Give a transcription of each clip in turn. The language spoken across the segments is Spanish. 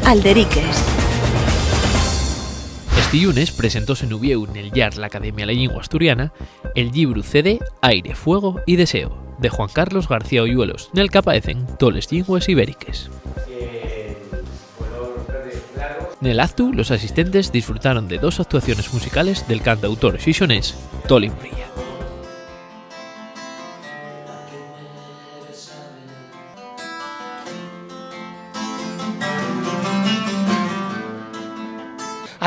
Alderiques. Este llunes presentóse en Uvieu nel llar l'Academia de la Llingua Asturiana el llibru CD Aire, Fuego y Deseo, de Juan Carlos García Oyuelos, nel que aparecen toles llingües ibéricas. Nel actu, los asistentes disfrutaron de dos actuaciones musicales del cantautor xixonés Toli Murilla.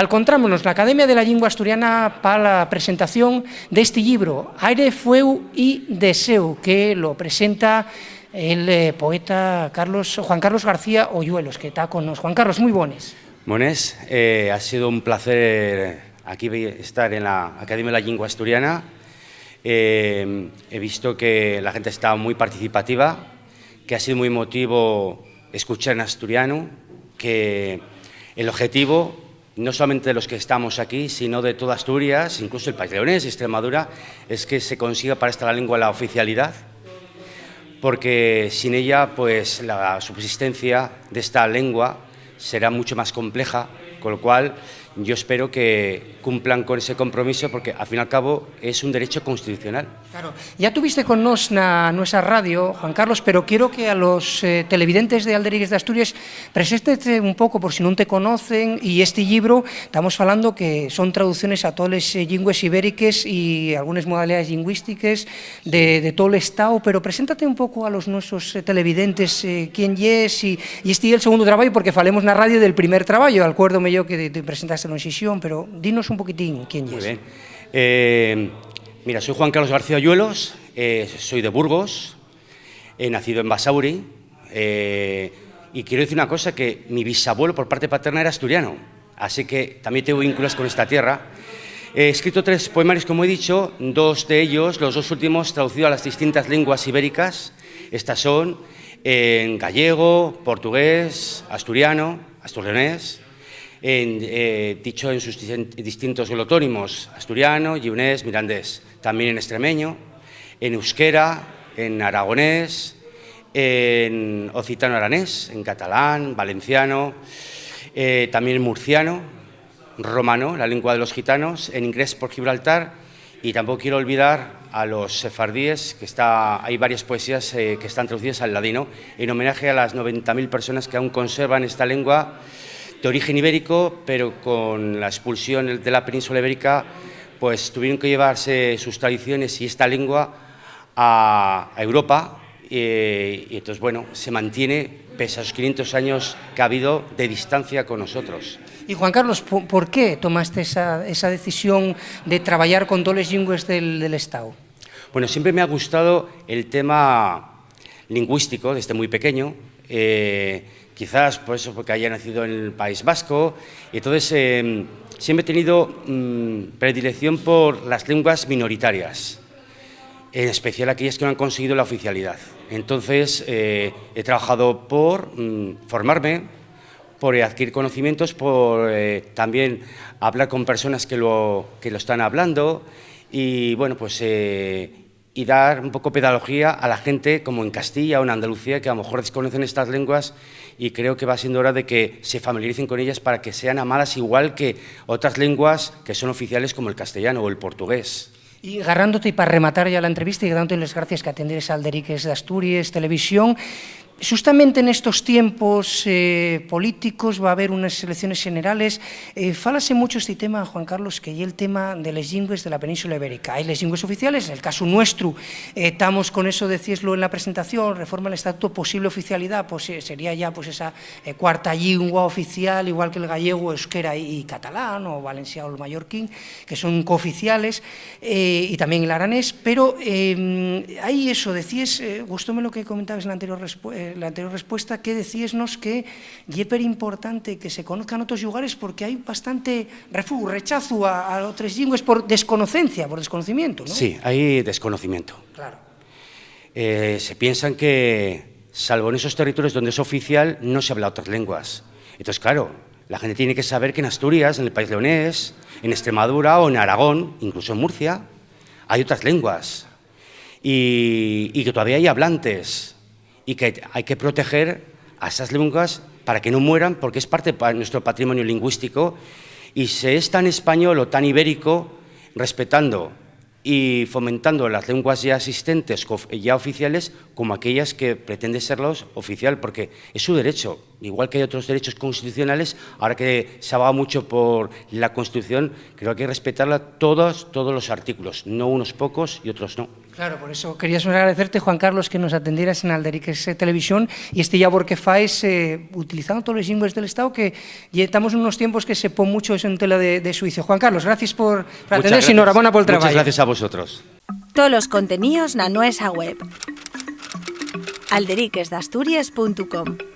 Encontrámonos na Academia de la Llingua Asturiana para la presentación de este libro, Aire, Fuego y Deseo, que lo presenta el poeta Juan Carlos García Oyuelos, que está con nosotros. Juan Carlos, muy buenas. Buenas, ha sido un placer aquí estar en la Academia de la Llingua Asturiana. He visto que la gente está muy participativa, que ha sido muy emotivo escuchar en asturiano, que el objetivo, no solamente de los que estamos aquí, sino de toda Asturias, incluso el País Leonés, Extremadura, es que se consiga para esta lengua la oficialidad, porque sin ella pues la subsistencia de esta lengua será mucho más compleja, con lo cual yo espero que cumplan con ese compromiso, porque al fin y al cabo es un derecho constitucional. Claro, ya tuviste con nos na nuestra radio, Juan Carlos, pero quiero que a los televidentes de Alderiques de Asturias preséntete un pouco, por si non te conocen, y este libro, estamos falando que son traducciones a todas las lingües ibéricas y algunas modalidades lingüísticas de todo el Estado, pero preséntate un pouco a los nuestros televidentes quién es, y este é el segundo traballo, porque falemos na radio del primer traballo, acuérdome yo que te presentaste en sesión, pero dinos un poquitín quién es. Muy bien. Mira, soy Juan Carlos García Oyuelos, soy de Burgos, he nacido en Basauri, y quiero decir una cosa, que mi bisabuelo por parte paterna era asturiano, así que también tengo vínculos con esta tierra. He escrito 3 poemarios, como he dicho, 2 de ellos, los 2 últimos, traducidos a las distintas lenguas ibéricas. Estas son en gallego, portugués, asturiano, asturleonés, dicho en sus distintos glotónimos, asturiano, llionés, mirandés, también en extremeño, en euskera, en aragonés, en occitano-aranés, en catalán, valenciano, también en murciano, romano, la lengua de los gitanos, en inglés por Gibraltar, y tampoco quiero olvidar a los sefardíes, que hay varias poesías que están traducidas al ladino, en homenaje a las 90.000 personas que aún conservan esta lengua de origen ibérico, pero con la expulsión de la península ibérica, pues tuvieron que llevarse sus tradiciones y esta lengua a Europa, y entonces, bueno, se mantiene pese a los 500 años que ha habido de distancia con nosotros. Y Juan Carlos, ¿por qué tomaste esa decisión de trabajar con todas las lenguas del Estado? Bueno, siempre me ha gustado el tema lingüístico desde muy pequeño, quizás por eso, porque haya nacido en el País Vasco, y entonces siempre he tenido predilección por las lenguas minoritarias, en especial aquellas que no han conseguido la oficialidad. Entonces he trabajado por formarme, por adquirir conocimientos, por también hablar con personas que lo están hablando, y bueno, pues y dar un poco pedagogía a la gente, como en Castilla o en Andalucía, que a lo mejor desconocen estas lenguas, y creo que va siendo hora de que se familiaricen con ellas para que sean amadas igual que otras lenguas que son oficiales, como el castellano o el portugués. Y agarrándote, y para rematar ya la entrevista, y dándote las gracias que atendieres a Alderiques de Asturias Televisión, justamente en estos tiempos políticos va a haber unas elecciones generales. Fálase mucho este tema, Juan Carlos, que es el tema de las lenguas de la península ibérica. Hay las lenguas oficiales, en el caso nuestro, estamos con eso, decíslo en la presentación, reforma del estatuto, posible oficialidad, pues sería ya pues esa cuarta lengua oficial, igual que el gallego, euskera y catalán, o valenciano o el mallorquín, que son cooficiales, y también el aranés, pero hay eso, decías, gustóme lo que comentabas en la anterior respuesta, que decíesnos que es súper importante que se conozcan otros lugares, porque hay bastante rechazo a otras lenguas por desconocencia, por desconocimiento, ¿no? Sí, hay desconocimiento. Claro. Se piensan que, salvo en esos territorios donde es oficial, no se habla otras lenguas. Entonces, claro, la gente tiene que saber que en Asturias, en el País Leonés, en Extremadura o en Aragón, incluso en Murcia, hay otras lenguas, y que todavía hay hablantes, y que hay que proteger a esas lenguas para que no mueran, porque es parte de nuestro patrimonio lingüístico, y se es tan español o tan ibérico, respetando y fomentando las lenguas ya existentes, ya oficiales, como aquellas que pretende serlos oficial, porque es su derecho, igual que hay otros derechos constitucionales. Ahora que se va mucho por la Constitución, creo que hay que respetarla todos los artículos, no unos pocos y otros no. Claro, por eso queríamos agradecerte, Juan Carlos, que nos atendieras en Alderiques Televisión y este labor que faes utilizando todos los lingües del Estado, que ya estamos en unos tiempos que se pone mucho eso en tela de suicio. Juan Carlos, gracias por atendernos y enhorabuena por el trabajo. Muchas gracias a vosotros. Todos los contenidos na nuestra web alderiquesdasturias.com.